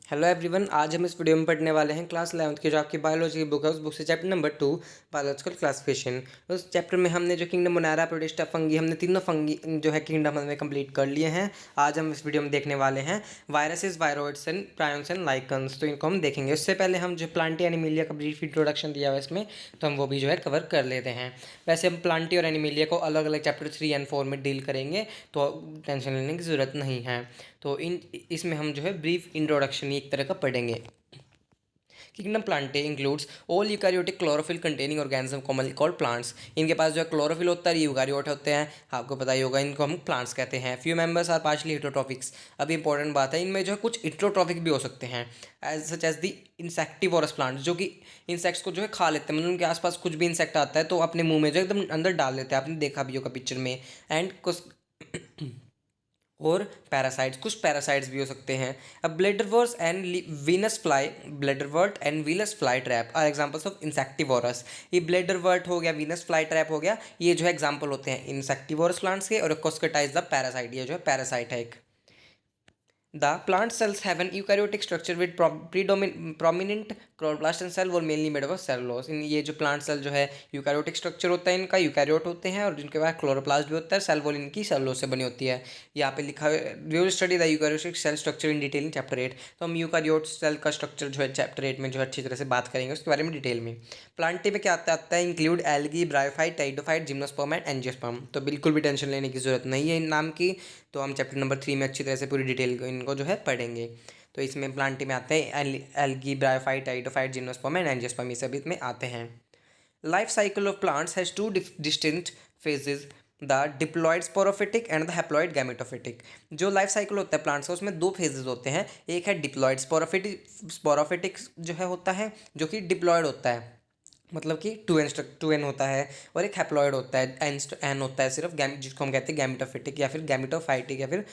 Hello everyone, आज हम इस वीडियो में पढ़ने वाले हैं क्लास 11th की जो आपकी बायोलॉजी की बुक है। उस बुक से चैप्टर नंबर 2 बायोलॉजिकल क्लासिफिकेशन। उस चैप्टर में हमने जो किंगडम मोनारा, प्रोटिस्टा, फंगी, हमने तीनों फंगी जो है किंगडम हमने कंप्लीट कर लिए हैं। आज हम इस वीडियो में देखने वाले हैं viruses, viroids and prions and lichens. तो इनको हम देखेंगे। उससे पहले हम जो प्लांटी एनिमिलिया का ब्रीफ इंट्रोडक्शन दिया हुआ है इसमें, तो हम वो भी जो है कवर कर लेते हैं। वैसे हम प्लांटी और एनिमिलिया को अलग अलग चैप्टर 3 एंड 4 में डील करेंगे, तो टेंशन लेने की ज़रूरत नहीं है। तो इसमें हम जो है ब्रीफ इंट्रोडक्शन एक तरह का पढ़ेंगे। Kingdom Plantae includes all eukaryotic chlorophyll containing organism commonly called plants. इनके पास जो है क्लोरोफिल होता है, यूकैरियोट होते हैं, आपको पता ही होगा, इनको हम प्लांट्स कहते हैं। Few members are partially heterotrophics. अब इंपॉर्टेंट बात है, इनमें जो है कुछ हेटरोट्रॉफिक भी हो सकते हैं, as such as the insectivorous plant, जो कि इंसेक्ट्स को जो है खा लेते हैं। मतलब उनके आसपास कुछ भी इंसेक्ट आता है तो अपने मुंह में जो एकदम अंदर डाल देते हैं, आपने देखा भी होगा पिक्चर में। एंड कुछ और पैरासाइट्स, कुछ पैरासाइट्स भी हो सकते हैं। अब bladderworts and Venus fly, bladderwort and Venus fly trap are examples of insectivorous. ये ब्लेडरवर्ट हो गया, वीनस फ्लाई ट्रैप हो गया, ये जो है एग्जांपल होते हैं इंसेक्टिवोरस प्लांट्स के। और कोस्केटा इज द पैरासाइट, ये जो है पैरासाइट है एक। The plant cells have an eukaryotic structure with prominent chloroplast and cell wall mainly made of cellulose। इन ये जो प्लांट सेल जो है यूकैरियोटिक स्ट्रक्चर होता है इनका, यूकैरियोट होते हैं, और जिनके पास क्लोरोप्लास्ट भी होता है, सेल वॉल इनकी सेलुलोज से बनी होती है। यहाँ पे लिखा है we will study the eukaryotic cell structure in detail in chapter 8। तो हम यूकैरियोट सेल का स्ट्रक्चर जो है चैप्टर 8 में जो है अच्छी तरह से बात करेंगे उसके बारे में डिटेल में। प्लांटे में क्या आता है include algae, bryophyte, pteridophyte, gymnosperm and angiosperm. तो बिल्कुल भी टेंशन लेने की जरूरत नहीं है इन नाम की। तो हम चैप्टर नंबर 3 में अच्छी तरह से पूरी डिटेल इनको जो है पढ़ेंगे। तो इसमें प्लांटी में आते हैं algae, bryophyte, pteridophyte, gymnosperm and angiosperm, ये सभी में आते हैं। Life cycle of plants has two distinct phases, the diploid sporophytic and the haploid gametophytic. जो लाइफ साइकिल होता है प्लांट्स का, उसमें दो फेजेज होते हैं। एक है डिप्लॉयड स्पोरोफिटिक, स्पोरोफिटिक जो है होता है, जो कि डिप्लॉयड होता है, मतलब कि टू एन होता है। और एक हैप्लॉयड होता है, एन होता है सिर्फ, जिसको हम कहते हैं गैमेटोफिटिक या फिर गैमेटोफाइटिक या फिर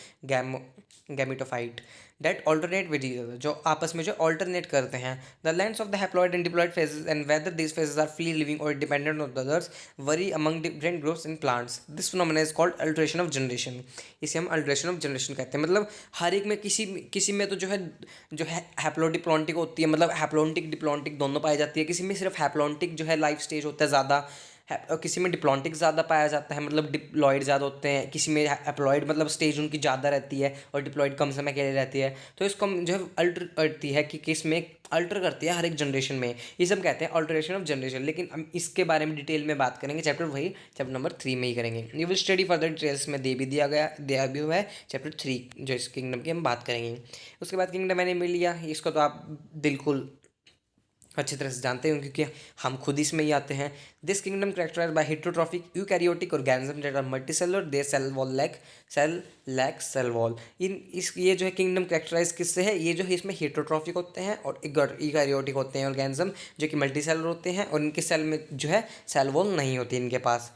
gametophyte. That alternate with each other, जो आपस में जो ऑल्टरनेट करते हैं। The lengths of the haploid and diploid phases and whether these phases are free living और dependent on others vary among different groups in plants. This phenomena is called alternation of generation. इसे हम alteration of generation कहते हैं। मतलब हर एक में किसी में तो जो है हैप्लोडिप्लॉन्टिक होती है, मतलब हैप्लोन्टिक डिप्लॉन्टिक दोनों पाई जाती है। किसी में सिर्फ हैप्लोन्टिक जो है लाइफ स्टेज होता है ज़्यादा, और किसी में डिप्लॉन्टिक ज़्यादा पाया जाता है, मतलब डिप्लॉयड ज़्यादा होते हैं। किसी में हैप्लॉयड मतलब स्टेज उनकी ज़्यादा रहती है और डिप्लॉयड कम समय के लिए रहती है। तो इसको हम जो है अल्टर करती है कि किस में अल्टर करती है हर एक जनरेशन में, ये सब कहते हैं अल्टरेशन ऑफ जनरेशन। लेकिन हम इसके बारे में डिटेल में बात करेंगे चैप्टर नंबर 3 में ही करेंगे। You will study further details में दिया भी हुआ है चैप्टर 3 जो इस किंगडम की हम बात करेंगे। उसके बाद किंगडम मैंने मिल लिया, इसको तो आप बिल्कुल अच्छी तरह से जानते हैं क्योंकि हम खुद इसमें ही आते हैं। This kingdom characterise by heterotrophic eukaryotic organism that are multicellular, their cell lack cell wall. ये जो है किंगडम करेक्टराइज किससे है, ये जो है इसमें हेटरोट्रॉफिक होते हैं और यूकैरियोटिक होते हैं ऑर्गेनिज्म, जो कि मल्टीसेलुलर होते हैं और इनके सेल में जो है सेल वॉल नहीं होती इनके पास।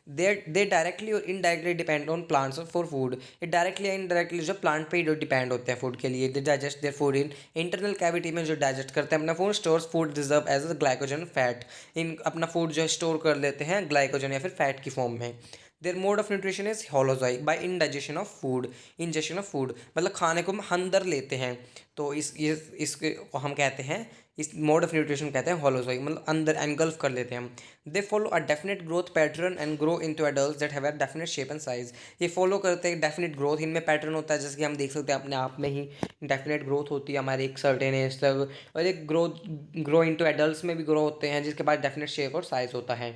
दे डायरेक्टली और indirectly depend on plants for food. ये डायरेक्टली या इनडायरेक्टली जो प्लांट पे ही डिपेंड होते हैं फूड के लिए। They digest their food in internal cavity में, जो डाइजेस्ट करते हैं अपना food. Stores food reserve as a glycogen fat, इन अपना फूड जो है स्टोर कर लेते हैं ग्लाइकोजन या फिर फैट की फॉर्म में। Their mode of nutrition is holozoic by indigestion of food, ingestion of food, मतलब खाने को हम अंदर लेते हैं। तो इसके को हम कहते हैं, इस मोड ऑफ न्यूट्रिशन कहते हैं होलोजोइक, मतलब अंदर एनगल्फ कर लेते हैं हम। They follow a definite growth pattern and grow into adults that have a definite shape and size. ये फॉलो करते हैं डेफिनेट ग्रोथ, इनमें पैटर्न होता है, जैसे कि हम देख सकते हैं अपने आप में ही डेफिनेट ग्रोथ होती है हमारे एक सर्टेन एज तक। और एक ग्रो इनटू एडल्ट्स में भी ग्रो होते हैं जिसके पास डेफिनेट शेप और साइज होता है।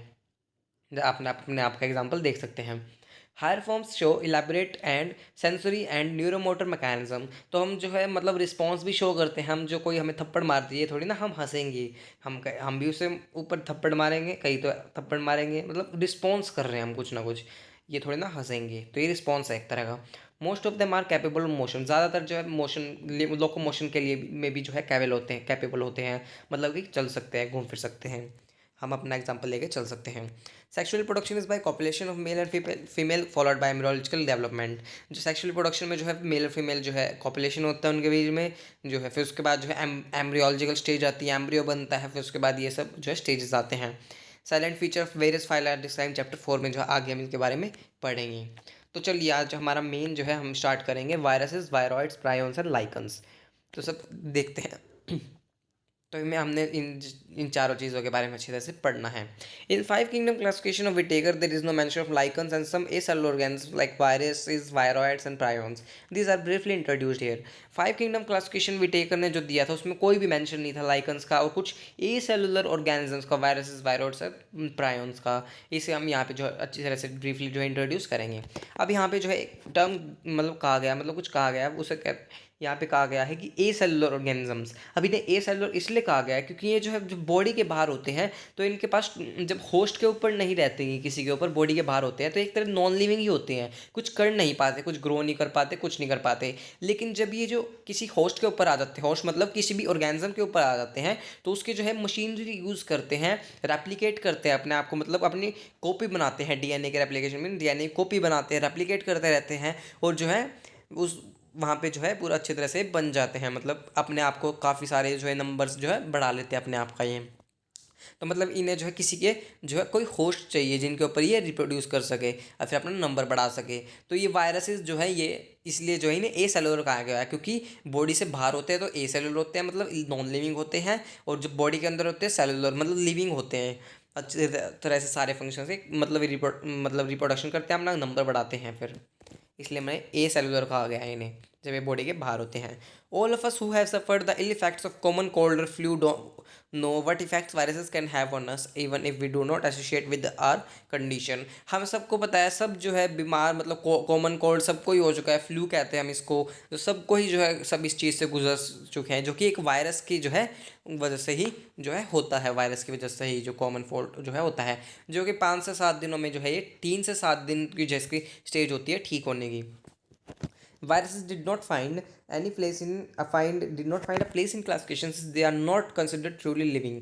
अपने आप का एग्जाम्पल देख सकते हैं। Higher forms show elaborate and sensory and neuromotor mechanism. तो हम जो है मतलब रिस्पॉन्स भी शो करते हैं। हम जो कोई हमें थप्पड़ मारती है थोड़ी ना हम हंसेंगे, हम भी उसे ऊपर थप्पड़ मारेंगे, कहीं तो थप्पड़ मारेंगे, मतलब रिस्पॉन्स कर रहे हैं हम कुछ ना कुछ, ये थोड़ी ना हंसेंगे। तो ये रिस्पॉन्स है एक तरह का। Most of them are capable of motion, ज़्यादातर जो है मोशन लोको मोशन के लिए में भी जो है कैपेबल होते हैं, मतलब कि चल सकते हैं, घूम फिर सकते हैं। हम अपना एग्जांपल लेके चल सकते हैं। Sexual production is by copulation of male and female followed by embryological development. जो सेक्सुअल प्रोडक्शन में जो है मेल और फीमेल जो है कॉपुलेशन होता है उनके बीच में जो है, फिर उसके बाद जो है एम्ब्रियोलॉजिकल स्टेज आती है, एम्ब्रियो बनता है, फिर उसके बाद ये सब जो है स्टेजेस आते हैं। Salient feature of various phyla are describe chapter 4 में, जो आगे हम इसके बारे में पढ़ेंगे। तो चलिए आज हमारा मेन जो है हम स्टार्ट करेंगे viruses, viroids, prions and lichens. तो सब देखते हैं। तो इनमें हमने इन चारों चीज़ों के बारे में अच्छी तरह से पढ़ना है। In 5 kingdom classification of Whittaker there is no mention of lichens and some acellular organism like viruses, viroids and prions. These are briefly introduced here. 5 kingdom classification Whittaker ने जो दिया था उसमें कोई भी मेंशन नहीं था लाइकन्स का और कुछ एसेलुलर ऑर्गेनिजम्स का, वायरसेस, वायरॉइड्स और प्रायोन्स का। इसे हम यहाँ पे जो है अच्छी तरह से ब्रीफली जो है इंट्रोड्यूस करेंगे। अब यहाँ पे जो है एक टर्म मतलब कहा गया, मतलब कुछ कहा गया, उसे यहाँ पे कहा गया है कि ए सेलुलर ऑर्गेनिजम्स। अब इन्हें ए सेलुलर इसलिए कहा गया है क्योंकि ये जो है जो बॉडी के बाहर होते हैं तो इनके पास जब होस्ट के ऊपर नहीं रहते हैं, किसी के ऊपर बॉडी के बाहर होते हैं तो एक तरह नॉन लिविंग ही होते हैं, कुछ कर नहीं पाते, कुछ ग्रो नहीं कर पाते, कुछ नहीं कर पाते। लेकिन जब ये जो किसी होस्ट के ऊपर आ जाते हैं, होस्ट मतलब किसी भी ऑर्गेनिज्म के ऊपर आ जाते हैं, तो उसके जो है मशीनरी यूज़ करते हैं, रेप्लिकेट करते हैं अपने आप को, मतलब अपनी कॉपी बनाते हैं, डीएनए के रेप्लिकेशन में डीएनए कॉपी बनाते हैं, रेप्लिकेट करते रहते हैं और जो है उस वहाँ पे जो है पूरा अच्छी तरह से बन जाते हैं, मतलब अपने आप को काफ़ी सारे जो है नंबर्स जो है बढ़ा लेते हैं अपने आप का ये। तो मतलब इन्हें जो है किसी के जो है कोई होस्ट चाहिए जिनके ऊपर ये रिप्रोड्यूस कर सके और फिर अपना नंबर बढ़ा सके। तो ये वायरसेस जो है ये इसलिए जो है इन्हें ए सेलुलर कहा गया है क्योंकि बॉडी से बाहर होते हैं तो ए सेलुलर होते हैं, मतलब नॉन लिविंग होते हैं, और जो बॉडी के अंदर होते हैं सेलुलर मतलब लिविंग होते हैं। अच्छी तरह से सारे फंक्शन से मतलब रिप्रोडक्शन करते हैं, अपना नंबर बढ़ाते हैं फिर, इसलिए मैंने ए सेलुलर कहा गया है इन्हें जब ये बॉडी के बाहर होते हैं। All of us who have suffered the ill effects of common cold और flu know what effects viruses can have on us even if we do not associate with our condition. हम सबको पता है, सब जो है बीमार, मतलब कॉमन कोल्ड सबको ही हो चुका है, फ्लू कहते हैं हम इसको, तो सबको ही जो है सब इस चीज़ से गुजर चुके हैं, जो कि एक वायरस की जो है वजह से ही जो है होता है, वायरस की वजह से ही जो कॉमन कोल्ड जो है होता है, जो कि 5 से 7 दिनों में जो है ये 3 से 7 दिन की जैसी स्टेज होती है ठीक होने की। Viruses did not find any place in did not find a place in classifications. They are not considered truly living.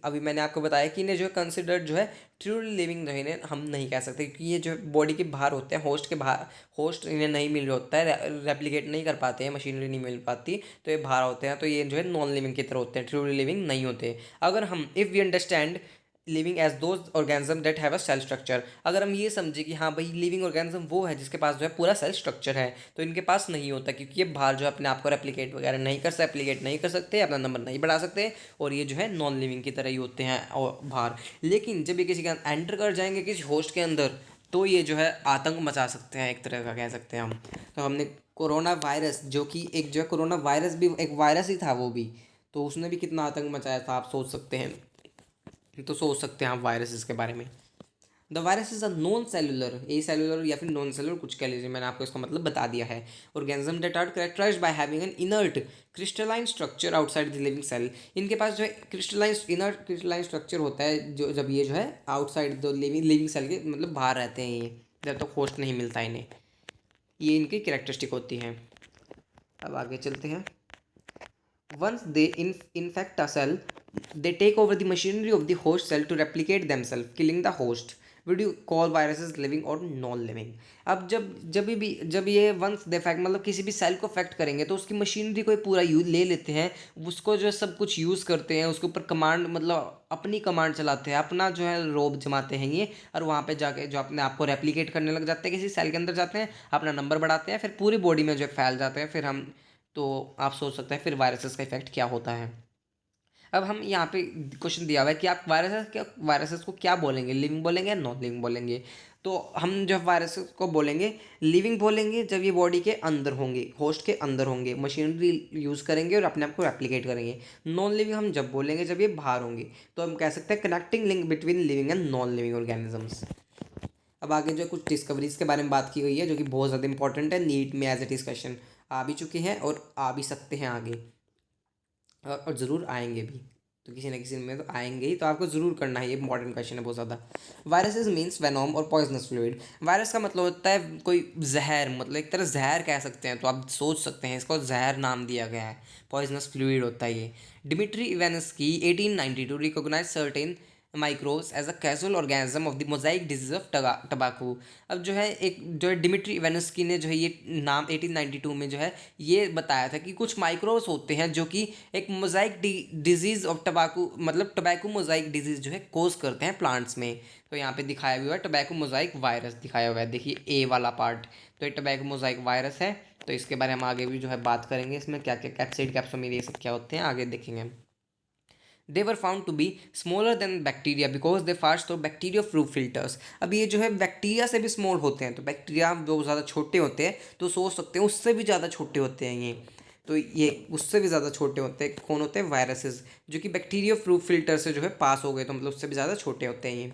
अभी मैंने आपको बताया कि इन्हें जो है कंसिडर्ड जो है ट्रूली लिविंग जो है इन्हें हम नहीं कह सकते क्योंकि ये जो बॉडी के बाहर होते हैं, होस्ट के बाहर, होस्ट इन्हें नहीं मिल रहा होता है, रेप्लिकेट नहीं कर पाते हैं, मशीनरी नहीं मिल पाती, तो ये बाहर होते हैं, तो ये जो है नॉन लिविंग की तरह होते हैं, ट्रूली लिविंग नहीं होते। अगर हम if we understand living as those organism that have a cell structure, अगर हम ये समझे कि हाँ भाई लिविंग ऑर्गेनिज्म वो है जिसके पास जो है पूरा सेल स्ट्रक्चर है, तो इनके पास नहीं होता क्योंकि ये बाहर जो है अपने आप को रेप्लिकेट वगैरह नहीं कर सकते, अपना नंबर नहीं बढ़ा सकते, और ये जो है नॉन लिविंग की तरह ही होते हैं और बाहर। लेकिन जब ये किसी के एंटर कर जाएंगे किसी होस्ट के अंदर, तो ये जो है आतंक मचा सकते हैं, एक तरह का कह सकते हैं हम। तो हमने कोरोना वायरस, जो कि एक जो है कोरोना वायरस भी एक वायरस ही था वो भी, तो उसने भी कितना आतंक मचाया था आप सोच सकते हैं, तो सोच सकते हैं आप वायरसेस के बारे में। The virus is a non cellular, A cellular या फिर नॉन सेलुलर कुछ कह लीजिए, मैंने आपको इसका मतलब बता दिया है। Organism that are characterised by having an inert crystalline structure outside the living cell. इनके पास जो है इनर्ट क्रिस्टलाइन स्ट्रक्चर होता है, जो जब ये जो है आउटसाइड द लिविंग सेल के मतलब बाहर रहते हैं, ये जब तक होस्ट नहीं मिलता इन्हें, ये इनकी कैरेक्टरिस्टिक होती हैं। अब आगे चलते हैं। Once they infect a cell, they take over the machinery of the host cell to replicate themselves, killing the host. Would you call viruses living or non-living? अब जब ये वंस दे फैक्ट मतलब किसी भी सेल को fact करेंगे तो उसकी मशीनरी को पूरा यूज ले लेते हैं, उसको जो सब कुछ यूज़ करते हैं, उसके ऊपर कमांड मतलब अपनी कमांड चलाते हैं, अपना जो है रोब जमाते हैं ये, और वहाँ पे जाके जो अपने आप को रेप्लिकेट करने लग जाते हैं, किसी सेल के अंदर जाते हैं, अपना नंबर बढ़ाते हैं, फिर पूरी बॉडी में जो फैल जाते हैं। फिर हम तो आप सोच सकते हैं फिर वायरसेस का इफेक्ट क्या होता है। अब हम यहाँ पे क्वेश्चन दिया हुआ है कि आप वायरसेस को क्या बोलेंगे, लिविंग बोलेंगे या नॉन लिविंग बोलेंगे। तो हम जब वायरसेस को बोलेंगे लिविंग बोलेंगे जब ये बॉडी के अंदर होंगे, होस्ट के अंदर होंगे, मशीनरी यूज़ करेंगे और अपने आप को रेप्लिकेट करेंगे। नॉन लिविंग हम जब बोलेंगे जब ये बाहर होंगे, तो हम कह सकते हैं connecting link between living and non living organisms. अब आगे जो कुछ डिस्कवरीज के बारे में बात की गई है जो कि बहुत ज़्यादा इंपॉर्टेंट है, नीट में एज ए डिस्कशन आ भी चुके हैं और आ भी सकते हैं आगे, और ज़रूर आएंगे भी, तो किसी न किसी में तो आएंगे ही, तो आपको ज़रूर करना है, ये इंपॉर्टेंट क्वेश्चन है बहुत ज़्यादा। वायरसेस मीन्स वेनोम और पॉइजनस फ्लूइड। वायरस का मतलब होता है कोई जहर, मतलब एक तरह जहर कह सकते हैं, तो आप सोच सकते हैं इसको जहर नाम दिया गया है, पॉइजनस फ्लूइड होता है ये। Dmitri Ivanowsky 1892 recognise certain microbes as a casual organism of the mosaic disease of tobacco. अब जो है एक जो है डिमिट्री इवेंस्की ने जो है ये नाम 1892 में जो है ये बताया था कि कुछ माइक्रोब्स होते हैं जो कि एक मोजाइक डिजीज़ ऑफ टबाकू, मतलब टबैको मोजाइक डिजीज़ जो है कोज करते हैं प्लांट्स में। तो यहाँ पे दिखाया हुआ है टबैको मोजाइक वायरस दिखाया हुआ है, देखिए ए वाला पार्ट, तो ये टबैको मोजाइक वायरस है। तो इसके बारे में हम आगे भी जो है बात करेंगे, इसमें क्या क्या कैप्सिड कैप्सोमीर ये सब क्या होते हैं आगे देखेंगे हम। They were found to be smaller than bacteria because they pass through bacteria proof filters. अब ये जो है बैक्टीरिया से भी स्मॉल होते हैं, तो बैक्टीरिया जो ज़्यादा छोटे होते हैं तो सोच सकते हैं उससे भी ज़्यादा छोटे होते हैं ये, तो ये उससे भी ज़्यादा छोटे होते हैं। कौन होते हैं? वायरसेस, जो कि बैक्टीरिया प्रूफ फिल्टर से जो है पास हो गए, तो मतलब उससे भी ज़्यादा छोटे होते हैं ये।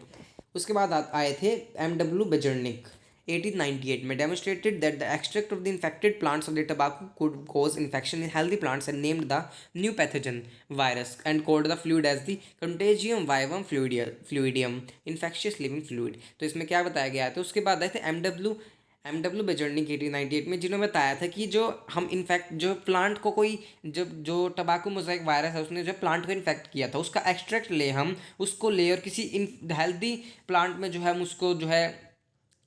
उसके बाद आए थे M.W. बेजर्निक 1898 में, demonstrated that the extract of the infected plants of the tobacco could cause infection in healthy plants and named the new pathogen virus and called the fluid as the contagium vivum fluidum infectious living fluid. तो इसमें क्या बताया गया था? उसके बाद आए थे एम डब्ल्यू बेजर्निक 1898 में, जिन्होंने बताया था कि जो हम इन्फेक्ट जो प्लांट को कोई जब जो टबाको मोज़ाइक वायरस है उसने जो प्लांट को इन्फेक्ट किया था उसका एक्सट्रैक्ट ले हम उसको ले और किसी इन हेल्दी प्लांट में जो है हम उसको जो है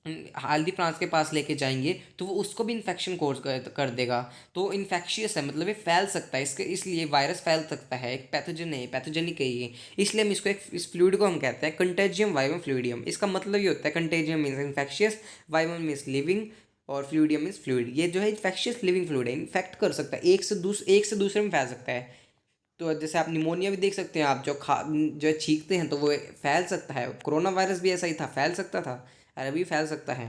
हेल्दी प्लांट्स के पास लेके जाएंगे तो वो उसको भी इन्फेक्शन कोज कर देगा। तो इन्फेक्शियस है, मतलब ये फैल सकता है, इसके इसलिए वायरस फैल सकता है, एक पैथोजन है, पैथोजेनिक है ये, इसलिए हम इसको एक इस फ्लूइड को हम कहते हैं कंटेजियम वाइवम फ्लूइडियम। इसका मतलब ये होता है contagium means infectious, vivum means living और फ्लूइडियम मीन्स फ्लूइड। ये जो है इन्फेक्शियस लिविंग फ्लूइड है, इन्फेक्ट कर सकता है, एक से दूसरे में फैल सकता है। तो जैसे आप निमोनिया भी देख सकते हैं, आप जो छींकते हैं तो वो फैल सकता है। कोरोना वायरस भी ऐसा ही था, फैल सकता था और अभी फैल सकता है।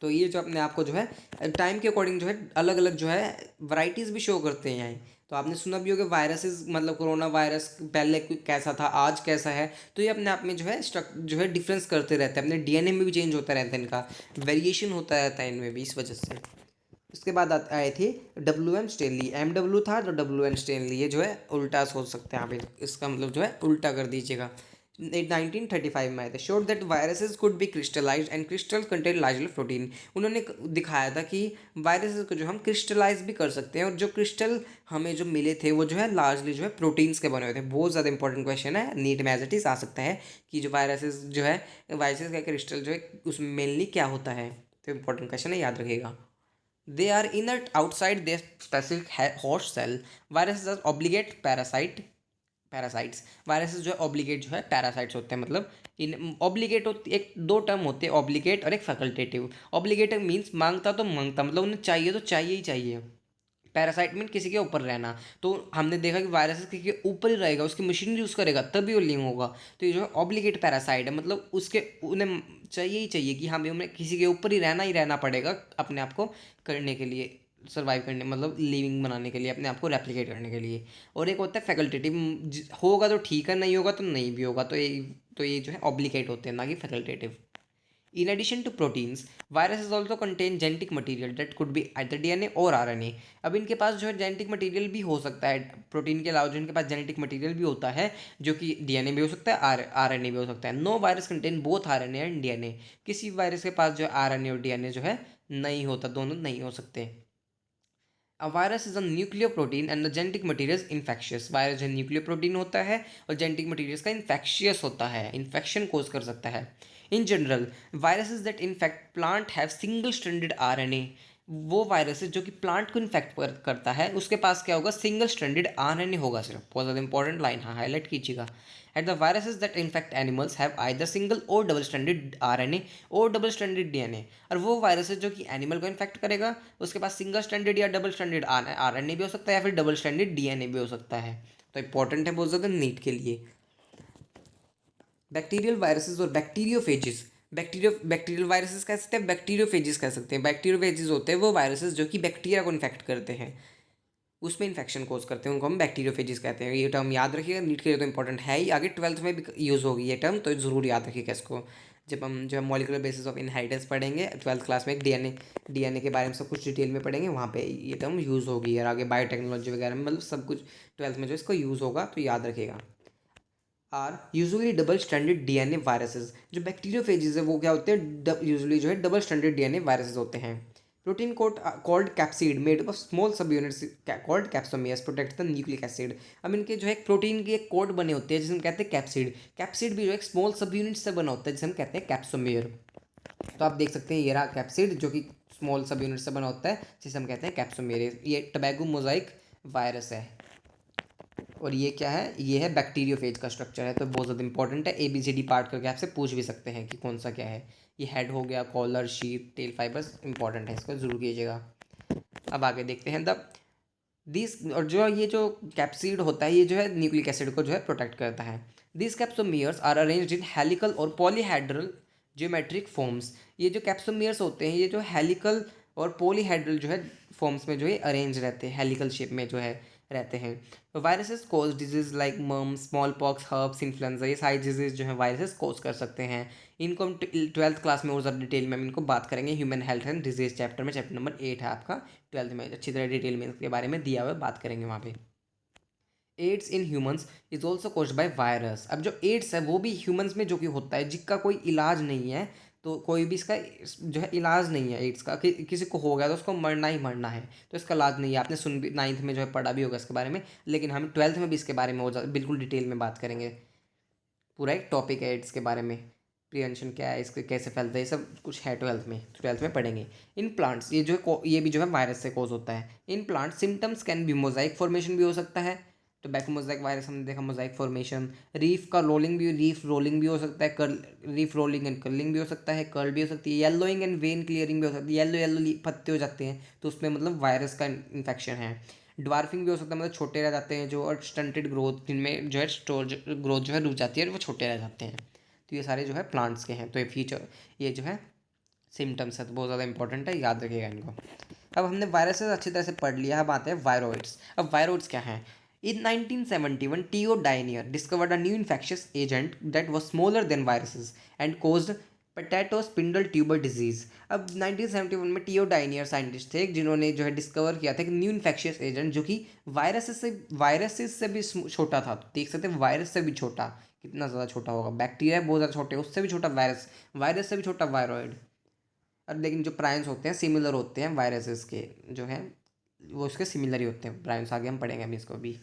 तो ये जो अपने आप को जो है टाइम के अकॉर्डिंग जो है अलग अलग जो है वैरायटीज़ भी शो करते हैं यहाँ। तो आपने सुना भी होगा वायरसेस, मतलब कोरोना वायरस पहले कैसा था आज कैसा है, तो ये अपने आप में जो है डिफरेंस करते रहते हैं, अपने डीएनए में भी चेंज होता रहता है, इनका वेरिएशन होता रहता है इनमें भी, इस वजह से। उसके बाद आए थे W.M. स्टेनली। M.W. था तो W.M. स्टेनली, ये जो है उल्टा सोच सकते हैं आप, इसका मतलब जो है उल्टा कर दीजिएगा। 1935 में आए थे। Showed that viruses could be crystallise and crystal contain largely protein. उन्होंने दिखाया था कि वायरसेस को जो हम क्रिस्टलाइज भी कर सकते हैं और जो क्रिस्टल हमें जो मिले थे वो जो है लार्जली जो है प्रोटीन्स के बने हुए थे। बहुत ज़्यादा इंपॉर्टेंट क्वेश्चन है, नीट में एज इट इज आ सकता है कि जो वायरसेस जो है वायरसेस का क्रिस्टल जो है उसमें मेनली क्या होता है, तो इंपॉर्टेंट क्वेश्चन है, याद रखिएगा। They are inert outside their specific host cell. Viruses are obligate parasites. Viruses जो है ऑब्लिगेट जो है पैरासाइट्स होते हैं, मतलब इन ऑब्लिगेट होती एक दो टर्म होते हैं, ऑब्लिगेट और एक फैकल्टेटिव। ऑब्लिगेट मीन्स मांगता तो मांगता, मतलब उन्हें चाहिए तो चाहिए ही चाहिए। पैरासाइट मीन किसी के ऊपर रहना, तो हमने देखा कि वायरस किसी के ऊपर ही रहेगा, उसकी मशीन यूज़ करेगा तभी वो लिंक होगा। तो ये जो है ऑब्लिगेट पैरासाइट है, मतलब उसके उन्हें चाहिए ही चाहिए कि हमें उन्हें किसी के ऊपर ही रहना पड़ेगा अपने आप को करने के लिए, सर्वाइव करने, मतलब लिविंग बनाने के लिए, अपने आप को रेप्लिकेट करने के लिए। और एक होता है फैकल्टेटिव, होगा तो ठीक है, नहीं होगा तो नहीं भी होगा, तो ये जो है ऑब्लिगेट होते हैं, ना कि facultative. In addition to proteins, viruses also contain genetic material that could be either DNA और RNA। अब इनके पास जो है जेनेटिक मटेरियल भी हो सकता है, प्रोटीन के अलावा जो इनके पास जेनेटिक मटेरियल भी होता है जो कि डीएनए भी हो सकता है, आरएनए भी हो सकता है। No virus contain both RNA and DNA. किसी वायरस के पास जो आरएनए और डीएनए जो है नहीं होता, दोनों नहीं हो सकते। A virus is a nuclear protein and the genetic material is infectious। Virus जो न्यूक्लियर प्रोटीन होता है और जेनेटिक मटीरियल्स का इन्फेक्शियस होता है, इन्फेक्शन कोज कर सकता है। In general viruses that infect plant have single stranded RNA. वो वायरसेस जो कि प्लांट को इन्फेक्ट करता है उसके पास क्या होगा? सिंगल स्ट्रैंडेड आरएनए होगा सिर्फ। बहुत ज़्यादा इंपॉर्टेंट लाइन, हाँ हाईलाइट कीजिएगा। At the viruses that infect animals have either single और डबल स्ट्रैंडेड आरएनए और डबल स्ट्रैंडेड डीएनए। और वो वायरसेस जो कि एनिमल को इन्फेक्ट करेगा उसके पास सिंगल स्ट्रैंडेड या डबल स्ट्रैंडेड आरएनए भी हो सकता है या फिर डबल स्ट्रैंडेड डीएनए भी हो सकता है। तो इंपॉर्टेंट है बहुत ज़्यादा नीट के लिए। बैक्टीरियल वायरसेस और बैक्टीरियोफेजेस। बैक्टीरियल वायरसेस कह सकते हैं, बैक्टीरियोफेजेस कह सकते हैं। बैक्टीरियोफेजेस होते हैं वो वायरसेस जो कि बैक्टीरिया को इन्फेक्ट करते हैं, उसमें इन्फेक्शन कोज करते हैं, उनको हम बैक्टीरियोफेजेस कहते हैं। ये टर्म याद रखिएगा, नीट के लिए तो इंपॉर्टेंट है ही, आगे 12th में भी यूज़ होगी ये टर्म, तो ज़रूर याद रखिएगा इसको। जब हम जो है मॉलिकुलर बेसिस ऑफ इनहेरिटेंस पढ़ेंगे 12th क्लास में, एक डीएनए के बारे में सब कुछ डिटेल में पढ़ेंगे, वहाँ पे ये टर्म यूज़ होगी। और आगे बायोटेक्नोलॉजी वगैरह में, मतलब सब कुछ 12th में जो इसको यूज़ होगा, तो याद रखिएगा। Are usually double standard DNA viruses. जो बैक्टीरियोफेजेस है वो क्या होते हैं? यूजुअली जो है डबल स्टैंडर्ड डीएनए वायरसेस होते हैं। Protein coat called capsid made of small sub units called capsomeres protect the nucleic acid. अब इनके जो है प्रोटीन के एक कोट बने होते हैं जिसे हम कहते हैं कैप्सिड। कैप्सिड भी जो एक स्मॉल सब यूनिट से बना होता है जिसे हम कहते हैं कैप्सोमियर। तो आप देख सकते हैं ये रहा कैप्सिड जो कि स्मॉल सब यूनिट से बना होता है जिसे हम कहते हैं कैप्सोमियर। ये टबैको मोजाइक वायरस है। और ये क्या है? ये है बैक्टीरियोफेज का स्ट्रक्चर है, तो बहुत ज़्यादा इंपॉर्टेंट है। ABCD पार्ट करके आपसे पूछ भी सकते हैं कि कौन सा क्या है। ये हेड हो गया, collar, sheath, tail fibres, important है, इसको जरूर कीजिएगा। अब आगे देखते हैं दिस, और जो ये जो कैप्सिड होता है ये जो है न्यूक्लिक एसिड को जो है प्रोटेक्ट करता है। This capsomeres are arranged in helical और पॉलीहेड्रल ज्योमेट्रिक फॉर्म्स। ये जो कैप्सोमियर्स होते हैं ये जो हेलिकल और पॉलीहेड्रल जो है फॉर्म्स में जो है अरेंज रहते हैं, हेलिकल शेप में जो है रहते हैं। Viruses cause disease like mumps, small pox, herpes, influenza, ये सारी डिजीज जो है वायरसेस कॉज कर सकते हैं। इनको हम 12th क्लास में और ज़्यादा डिटेल में हम इनको बात करेंगे human health and disease chapter में, चैप्टर नंबर 8 है आपका 12th में, अच्छी तरह डिटेल में इसके बारे में दिया हुआ है, बात करेंगे वहाँ पे। AIDS in humans is also caused by virus. अब जो एड्स है वो भी ह्यूमंस में जो कि होता है, जिसका कोई इलाज नहीं है, तो कोई भी इसका जो है इलाज नहीं है एड्स का, किसी को हो गया तो उसको मरना ही मरना है, तो इसका इलाज नहीं है। आपने सुन भी 9th में जो है पढ़ा भी होगा इसके बारे में, लेकिन हम 12th में भी इसके बारे में बिल्कुल डिटेल में बात करेंगे। पूरा एक टॉपिक है एड्स के बारे में, प्रिवेंशन क्या है, इसके कैसे फैलता है, ये सब कुछ है 12th में पढ़ेंगे। इन प्लांट्स ये जो ये भी जो है वायरस से कोज होता है। In plant symptoms can be Mosaic formation भी हो सकता है, तो बैको मोजाइक वायरस हमने देखा, मोजाइक फॉर्मेशन। रीफ रोलिंग भी हो सकता है, curl, reef rolling and curling भी हो सकता है, कर्ल भी हो सकती है, येलोइंग एंड वेन क्लियरिंग भी हो सकती है, येलो येलो पत्ते हो जाते हैं तो उसमें मतलब वायरस का इन्फेक्शन है। ड्वार्फिंग भी हो सकता है, मतलब छोटे रह जाते हैं जो, और स्टंटेड ग्रोथ, जिनमें जो है स्टोर ग्रोथ जो है रुक जाती है और वो छोटे रह जाते हैं। तो ये सारे जो है प्लांट्स के हैं, तो ये फीचर ये जो है सिम्टम्स है, तो बहुत ज़्यादा इंपॉर्टेंट है, याद रखिएगा इनको। अब हमने वायरसेस अच्छी तरह से पढ़ लिया, अब आते हैं वायरोइड्स। अब वायरोइड्स क्या हैं? In 1971, Theo Danier discovered a new infectious agent that was smaller than viruses and caused potato spindle tuber disease। अब 1971 में टीओ डायनियर साइंटिस्ट थे जिन्होंने जो है डिस्कवर किया था कि न्यू इन्फेक्शियस एजेंट जो कि वायरसेस से भी छोटा था। तो देख सकते हैं वायरस से भी छोटा, कितना ज़्यादा छोटा होगा, बैक्टीरिया बहुत ज़्यादा छोटे, उससे भी छोटा वायरस, वायरस से भी छोटा वायरॉइड। और लेकिन जो प्रायंस होते हैं सिमिलर होते हैं वायरसेस के जो हैं, वो उसके सिमिलर ही होते हैं प्रायंस, आगे हम पढ़ेंगे अभी इसको भी।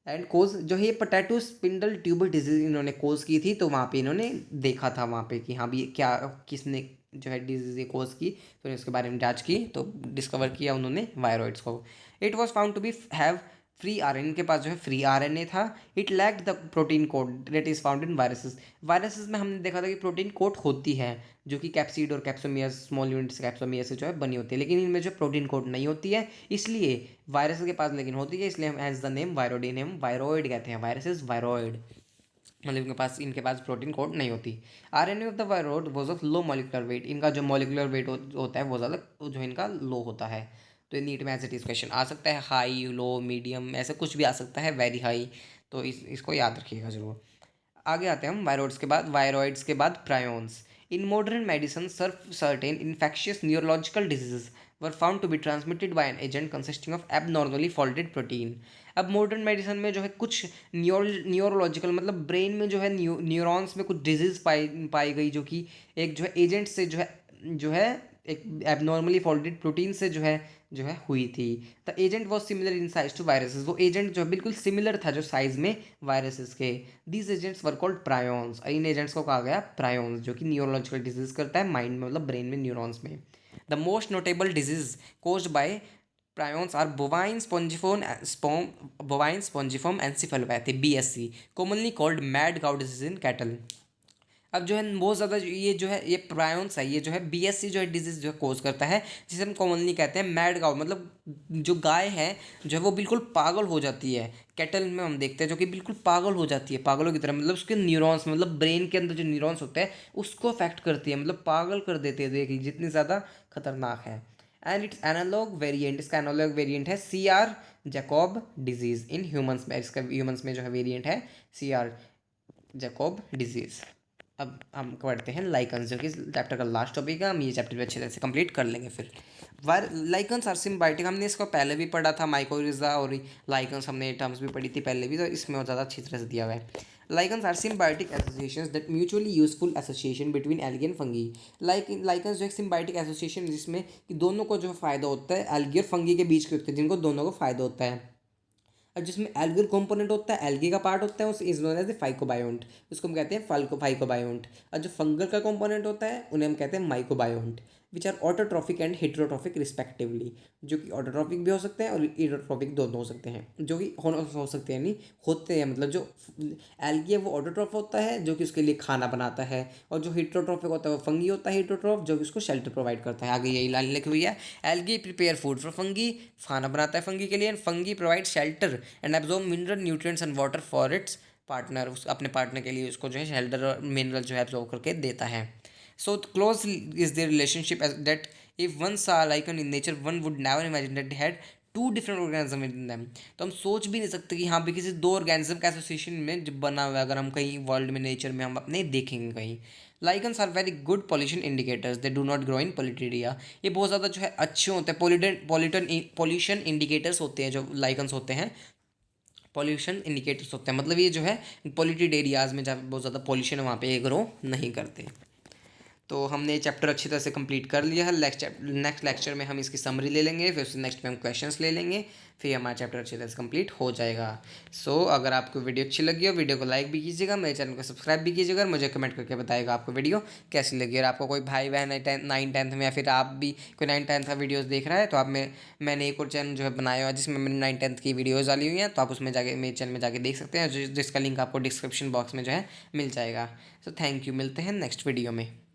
एंड कोज जो है पोटैटो स्पिंडल ट्यूबर डिजीज इन्होंने कोज की थी, तो वहाँ पे इन्होंने देखा था वहाँ पे कि हाँ भी क्या किसने जो है डिजीज कोज की, तो उन्होंने उसके बारे में जांच की, तो डिस्कवर किया उन्होंने वायरॉइड्स को। It was found to be have free RNA, के पास जो है फ्री आरएनए था। It lacked the protein coat that is found in viruses. Viruses में हमने देखा था कि प्रोटीन कोड होती है जो कि कैप्सिड और कैप्सोमियस, स्मॉल यूनिट्स कैप्सोमियस से जो है बनी होती है, लेकिन इनमें जो प्रोटीन कोड नहीं होती है, इसलिए वायरस के पास लेकिन होती है, इसलिए हम हैज़ द नेम वायरोडिन, हम वायरॉइड कहते हैं, वायरसेस वायरॉइड, मतलब इनके पास प्रोटीन कोड नहीं होती। RNA of the viroid was of low molecular weight, इनका जो मॉलिकुलर वेट होता है वो ज़्यादा जो इनका लो होता है। तो ये नीट में एज इट इज क्वेश्चन आ सकता है, हाई, लो, मीडियम, ऐसे कुछ भी आ सकता है, वेरी हाई, तो इसको याद रखिएगा जरूर। आगे आते हैं हम वायरॉइड्स के बाद prions. In modern medicine certain infectious neurological diseases were found to be transmitted by an agent consisting of abnormally folded protein. अब मॉडर्न मेडिसिन में जो है कुछ न्यूरोलॉजिकल, मतलब ब्रेन में जो है न्यूरॉन्स में कुछ डिजीज पाई गई, जो कि एक जो है एजेंट से जो है एक एबनॉर्मली फोल्डेड प्रोटीन से जो है हुई थी। The agent was similar in size to viruses, वो एजेंट जो है बिल्कुल सिमिलर था जो साइज में वायरसेस के। These agents were called prions, in agents को कहा गया प्रायोन्स, जो कि न्यूरोलॉजिकल डिजीज करता है माइंड में, मतलब ब्रेन में, न्यूरॉन्स में। The most notable disease caused by prions are bovine spongiform encephalopathy BSC, commonly called mad cow disease in cattle। अब जो है बहुत ज़्यादा ये जो है ये प्रायोन्स है, ये जो है बीएससी जो है डिजीज़ जो है कोज करता है, जिसे हम कॉमनली कहते हैं मैड काउ, मतलब जो गाय है जो है वो बिल्कुल पागल हो जाती है। कैटल में हम देखते हैं जो कि बिल्कुल पागल हो जाती है, पागलों की तरह, मतलब उसके न्यूरॉन्स, मतलब ब्रेन के अंदर जो न्यूरॉन्स होते हैं उसको अफेक्ट करती है, मतलब पागल कर देते हैं, देखिए जितनी ज़्यादा खतरनाक है। एंड इट्स एनालॉग वेरिएंट, इसका एनालॉग वेरिएंट है CR Jacob disease in humans में, इसका ह्यूमंस में जो है वेरिएंट है सीआर जैकोब डिजीज़। अब हम पढ़ते हैं लाइकन्स, जो कि चैप्टर का लास्ट टॉपिक है, हम ये चैप्टर भी अच्छे तरह से कंप्लीट कर लेंगे फिर। लाइकन्स आर सिम्बायोटिक, हमने इसको पहले भी पढ़ा था, माइकोरिजा और लाइकन्स हमने टर्म्स भी पढ़ी थी पहले भी, तो इसमें और ज़्यादा अच्छी तरह से दिया हुआ है। Lichens are symbiotic associations that mutually useful association between algae and fungi. Lichens जो एक सिम्बायोटिक एसोसिएशन जिसमें कि दोनों को जो फ़ायदा होता है, एल्गी और फंगी के बीच के होते हैं, जिनको दोनों को फ़ायदा होता है। और जिसमें एल्गल कंपोनेंट होता है, एल्गी का पार्ट होता है, उस इज नोन एज ए फाइकोबायोन्ट, उसको हम कहते हैं फाइकोबायोन्ट। और जो फंगल का कंपोनेंट होता है उन्हें हम कहते हैं mycobiont. Which are autotrophic and heterotrophic respectively, जो कि ऑटोट्रॉफिक भी हो सकते हैं और हेटेरोट्रॉफिक दोनों हो सकते हैं, जो कि हो सकते हैं, नहीं होते हैं, मतलब जो एल्गी है वो ऑटोट्रॉफ होता है जो कि उसके लिए खाना बनाता है, और जो हेटेरोट्रॉफिक होता है वो फंगी होता है हेटेरोट्रॉफ, जो कि उसको शेल्टर प्रोवाइड करता है। आगे यही लाइन लिखी हुई है, algae prepare food for fungi, खाना बनाता है फंगी के लिए, and fungi provide shelter and absorb mineral nutrients and water for its partner, उस अपने पार्टनर के लिए उसको जो है शेल्टर और मिनरल जो है एब्जॉर्ब करके देता है। So close is there relationship that if one saw lichen in nature one would never imagine that they had two different organism in them. तो हम सोच भी नहीं सकते कि हाँ भी किसी दो ऑर्गेनिज्म का एसोसिएशन में जब बना हुआ है, अगर हम कहीं वर्ल्ड में नेचर में हम अपने देखेंगे कहीं। Lichens are very good pollution indicators, they do not grow in polluted area. ये बहुत ज़्यादा जो है अच्छे होते हैं, पॉल्यूशन इंडिकेटर्स होते हैं जो लाइकन्स होते हैं, पॉल्यूशन इंडिकेटर्स होते हैं, मतलब ये जो है पॉल्यूटेड एरियाज़ में जहाँ बहुत ज़्यादा पॉल्यूशन है वहाँ पे ये ग्रो नहीं करते। तो हमने ये चैप्टर अच्छी तरह से कंप्लीट कर लिया है। नेक्स्ट लेक्चर में हम इसकी समरी ले लेंगे, फिर उससे नेक्स्ट में हम क्वेश्चंस ले लेंगे, फिर हमारा चैप्टर अच्छी तरह से कंप्लीट हो जाएगा। सो अगर आपको वीडियो अच्छी लगी हो, वीडियो को लाइक भी कीजिएगा, मेरे चैनल को सब्सक्राइब भी कीजिएगा, और मुझे कमेंट करके बताइएगा आपको वीडियो कैसी लगी। और आपको कोई भाई बहन है 9th-10th में, या फिर आप भी कोई 9th-10th का वीडियोज़ देख रहा है, तो आप मैंने एक और चैनल जो है बनाया हुआ है जिसमें मैंने 9th-10th की वीडियोज़ डाली हुई हैं, तो आप उसमें जाके मेरे चैनल में जाके देख सकते हैं, जिसका लिंक आपको डिस्क्रिप्शन बॉक्स में जो है मिल जाएगा। सो थैंक यू, मिलते हैं नेक्स्ट वीडियो में।